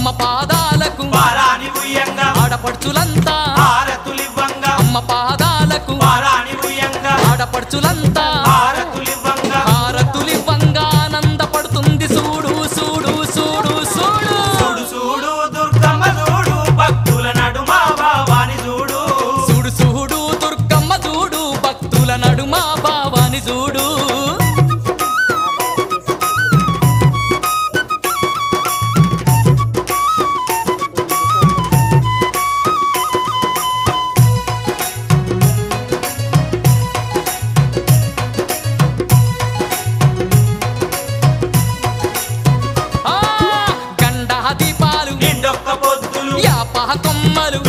అమ్మ పాదాలకు పారాని ఉయ్యంగా ఆడపడుచులంతా హారతులివ్వంగా అమ్మ పాదాలకు పారాని ఉయ్యంగా ఆడపడుచులంతా హారతులివ్వంగా హారతులివ్వంగా ఆనందపడుతుంది చూడు చూడు చూడు చూడు చూడు చూడు దుర్గమ్మ చూడు భక్తుల నడుమ భావాని చూడు చూడు చూడు దుర్గమ్మ చూడు భక్తుల నడుమ భావాని చూడు నిండొక్క పొద్దులు యాప కొమ్మలు